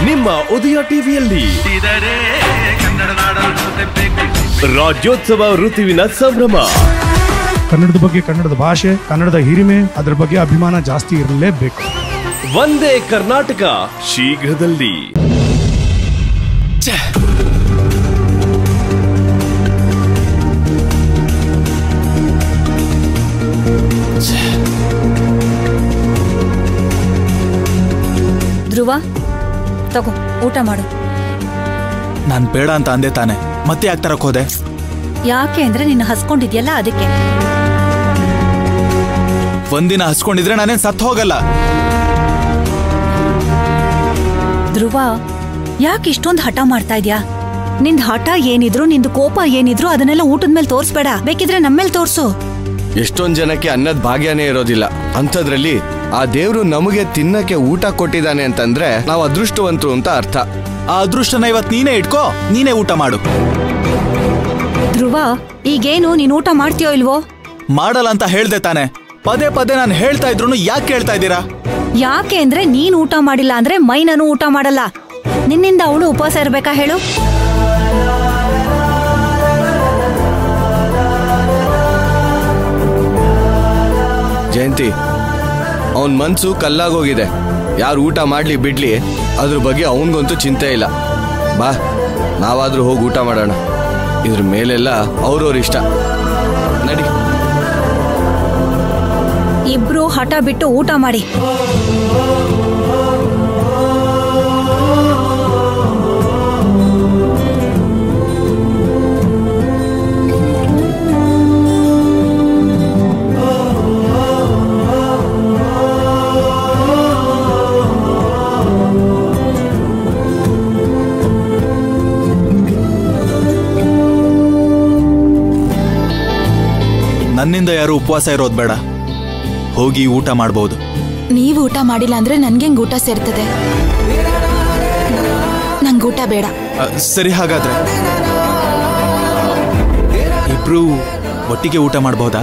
ನಿಮ್ಮ ಉದಯ ಟಿವಿಯಲ್ಲಿ ರಾಜ್ಯೋತ್ಸವ ಋತುವಿನ ಸಂಭ್ರಮ. ಕನ್ನಡದ ಬಗ್ಗೆ, ಕನ್ನಡದ ಭಾಷೆ, ಕನ್ನಡದ ಹಿರಿಮೆ, ಅದರ ಬಗ್ಗೆ ಅಭಿಮಾನ ಜಾಸ್ತಿ ಇರಲೇಬೇಕು. ಒಂದೇ ಕರ್ನಾಟಕ ಶೀಘ್ರದಲ್ಲಿ. ಧ್ರುವ, ತಗೋ ಊಟ ಮಾಡು. ನಾನ್ ಬೇಡ ಅಂತ ಅಂದೆ ತಾನೆ, ಮತ್ತೆ ಯಾಕೆ ತರಕ್ ಹೋದೆ? ಯಾಕೆ ಅಂದ್ರೆ ನಿನ್ನ ಹಸ್ಕೊಂಡಿದ್ಯಲ್ಲ ಅದಕ್ಕೆ. ಒಂದಿನ ಹಸ್ಕೊಂಡಿದ್ರೆ ನಾನೇನ್ ಸತ್ತು ಹೋಗಲ್ಲ. ಧ್ರುವ, ಯಾಕೆ ಇಷ್ಟೊಂದು ಹಠ ಮಾಡ್ತಾ ಇದ್ಯಾ? ನಿಂದ್ ಹಠ ಏನಿದ್ರು, ನಿಂದು ಕೋಪ ಏನಿದ್ರು ಅದನ್ನೆಲ್ಲ ಊಟದ ಮೇಲೆ ತೋರ್ಸ್ಬೇಡ. ಬೇಕಿದ್ರೆ ನಮ್ಮೇಲೆ ತೋರ್ಸು. ಎಷ್ಟೊಂದ್ ಜನಕ್ಕೆ ಅನ್ನದ ಭಾಗ್ಯನೇ ಇರೋದಿಲ್ಲ. ಅಂಥದ್ರಲ್ಲಿ ಆ ದೇವ್ರು ನಮಗೆ ತಿನ್ನಕ್ಕೆ ಊಟ ಕೊಟ್ಟಿದ್ದಾನೆ ಅಂತಂದ್ರೆ ನಾವು ಅದೃಷ್ಟವಂತರು ಅಂತ ಅರ್ಥ. ಆ ಅದೃಷ್ಟನ ಇವತ್ ನೀನೇ ಇಟ್ಕೋ, ನೀನೇ ಊಟ ಮಾಡು. ಧ್ರುವ, ಈಗೇನು ನೀನ್ ಊಟ ಮಾಡ್ತೀಯೋ ಇಲ್ವೋ? ಮಾಡಲ್ಲ ಅಂತ ಹೇಳ್ದೆ ತಾನೆ. ಪದೇ ಪದೇ ನಾನು ಹೇಳ್ತಾ ಇದ್ರು ಯಾಕೆ ಕೇಳ್ತಾ ಇದ್ದೀರಾ? ಯಾಕೆ ಅಂದ್ರೆ ನೀನ್ ಊಟ ಮಾಡಿಲ್ಲ ಅಂದ್ರೆ ಮೈನನು ಊಟ ಮಾಡಲ್ಲ. ನಿನ್ನಿಂದ ಅವಳು ಉಪವಾಸ ಇರ್ಬೇಕಾ ಹೇಳು? ಜಯಂತಿ, ಅವನ್ ಮನ್ಸು ಕಲ್ಲಾಗೋಗಿದೆ. ಯಾರು ಊಟ ಮಾಡ್ಲಿ ಬಿಡ್ಲಿ ಅದ್ರ ಬಗ್ಗೆ ಅವನ್ಗಂತೂ ಚಿಂತೆ ಇಲ್ಲ. ಬಾ, ನಾವಾದ್ರೂ ಹೋಗಿ ಊಟ ಮಾಡೋಣ. ಇದ್ರ ಮೇಲೆಲ್ಲ ಅವ್ರವ್ರ ಇಷ್ಟ. ನಡಿ. ಇಬ್ರು ಹಠ ಬಿಟ್ಟು ಊಟ ಮಾಡಿ. ನನ್ನಿಂದ ಯಾರು ಉಪವಾಸ ಇರೋದು ಬೇಡ. ಹೋಗಿ ಊಟ ಮಾಡಬಹುದು. ನೀವು ಊಟ ಮಾಡಿಲ್ಲ ಅಂದ್ರೆ ನನ್ಗೆಂಗ್ ಊಟ ಸೇರ್ತದೆ? ನಂಗೆ ಊಟ ಬೇಡ. ಸರಿ, ಹಾಗಾದ್ರೆ ಇಬ್ರು ಒಟ್ಟಿಗೆ ಊಟ ಮಾಡಬಹುದಾ?